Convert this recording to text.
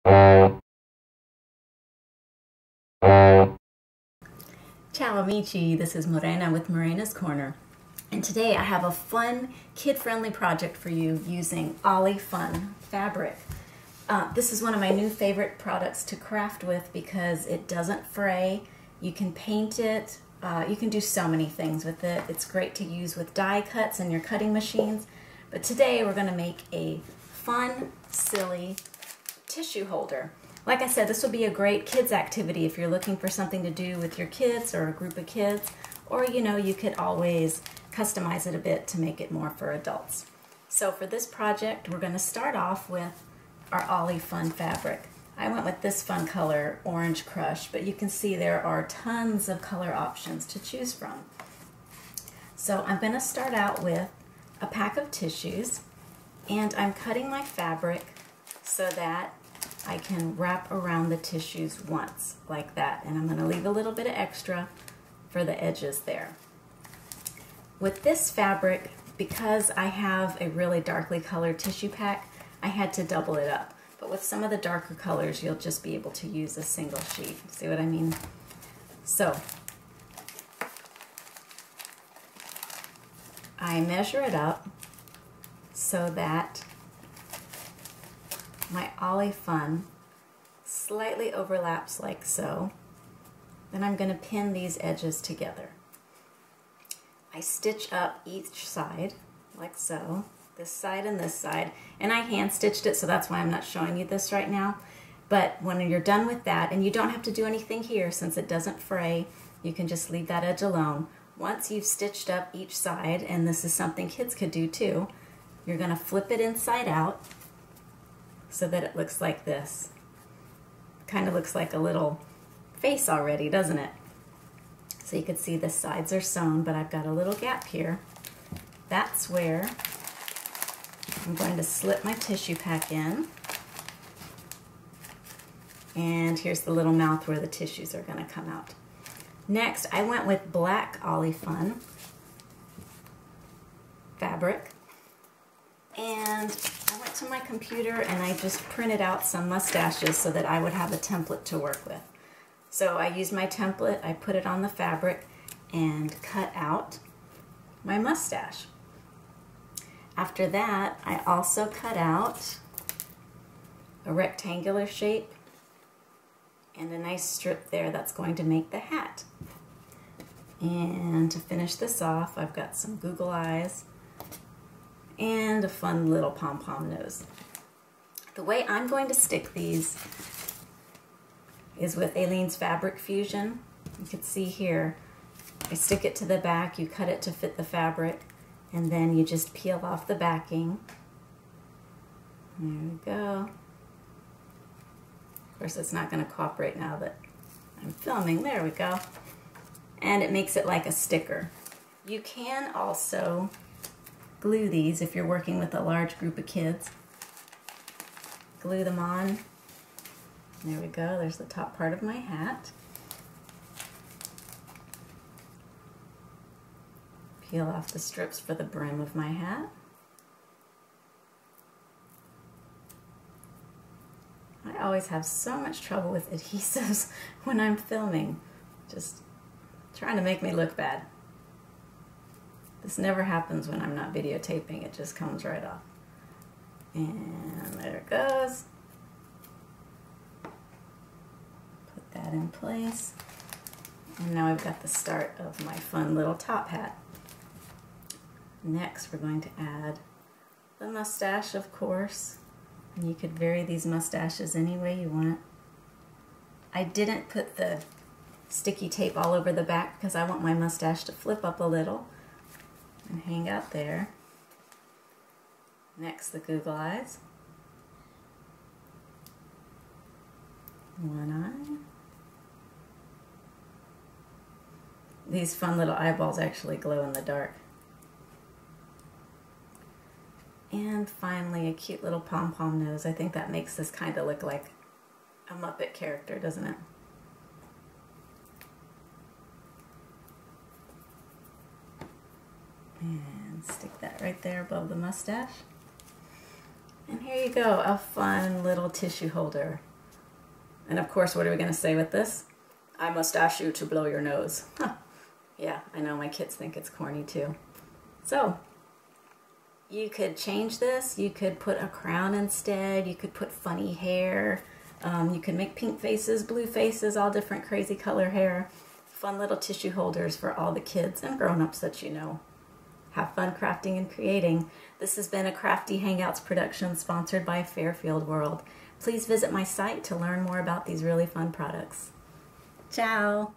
Ciao amici, this is Morena with Morena's Corner, and today I have a fun, kid-friendly project for you using Oly Fun Fabric. This is one of my new favorite products to craft with because it doesn't fray. You can paint it, you can do so many things with it. It's great to use with die cuts and your cutting machines, but today we're going to make a fun, silly tissue holder. Like I said, this will be a great kids activity if you're looking for something to do with your kids or a group of kids, or you could always customize it a bit to make it more for adults. So for this project, we're going to start off with our Oly Fun Fabric. I went with this fun color, Orange Crush, but you can see there are tons of color options to choose from. So I'm going to start out with a pack of tissues, and I'm cutting my fabric so that I can wrap around the tissues once, like that. And I'm going to leave a little bit of extra for the edges there. With this fabric, because I have a really darkly colored tissue pack, I had to double it up. But with some of the darker colors, you'll just be able to use a single sheet. See what I mean? So, I measure it up so that my Oly Fun slightly overlaps like so. Then I'm going to pin these edges together. I stitch up each side like so, this side and this side, and I hand stitched it, so that's why I'm not showing you this right now. But when you're done with that, and you don't have to do anything here since it doesn't fray, you can just leave that edge alone. Once you've stitched up each side, and this is something kids could do too, you're going to flip it inside out so that it looks like this. Kind of looks like a little face already, doesn't it? So you can see the sides are sewn, but I've got a little gap here. That's where I'm going to slip my tissue pack in. And here's the little mouth where the tissues are going to come out. Next, I went with black Oly Fun fabric. And I went to my computer and I just printed out some mustaches so that I would have a template to work with. So I used my template, I put it on the fabric and cut out my mustache. After that, I also cut out a rectangular shape and a nice strip there that's going to make the hat. And to finish this off, I've got some Google eyes and a fun little pom-pom nose. The way I'm going to stick these is with Aleene's Fabric Fusion. You can see here, I stick it to the back, you cut it to fit the fabric, and then you just peel off the backing. There we go. Of course, it's not going to cooperate now that I'm filming. There we go. And it makes it like a sticker. You can also glue these if you're working with a large group of kids. Glue them on. There we go, there's the top part of my hat. Peel off the strips for the brim of my hat. I always have so much trouble with adhesives when I'm filming. Just trying to make me look bad. This never happens when I'm not videotaping, it just comes right off. And there it goes. Put that in place. And now I've got the start of my fun little top hat. Next, we're going to add the mustache, of course. And you could vary these mustaches any way you want. I didn't put the sticky tape all over the back because I want my mustache to flip up a little and hang out there. Next, the Google eyes. One eye. These fun little eyeballs actually glow in the dark. And finally, a cute little pom-pom nose. I think that makes this kind of look like a Muppet character, doesn't it? And stick that right there above the mustache. And here you go, a fun little tissue holder. And of course, what are we going to say with this? I mustache you to blow your nose. Huh. Yeah, I know my kids think it's corny too. So, you could change this. You could put a crown instead. You could put funny hair. You could make pink faces, blue faces, all different crazy color hair. Fun little tissue holders for all the kids and grown-ups that you know. Have fun crafting and creating. This has been a Crafty Hangouts production sponsored by Fairfield World. Please visit my site to learn more about these really fun products. Ciao!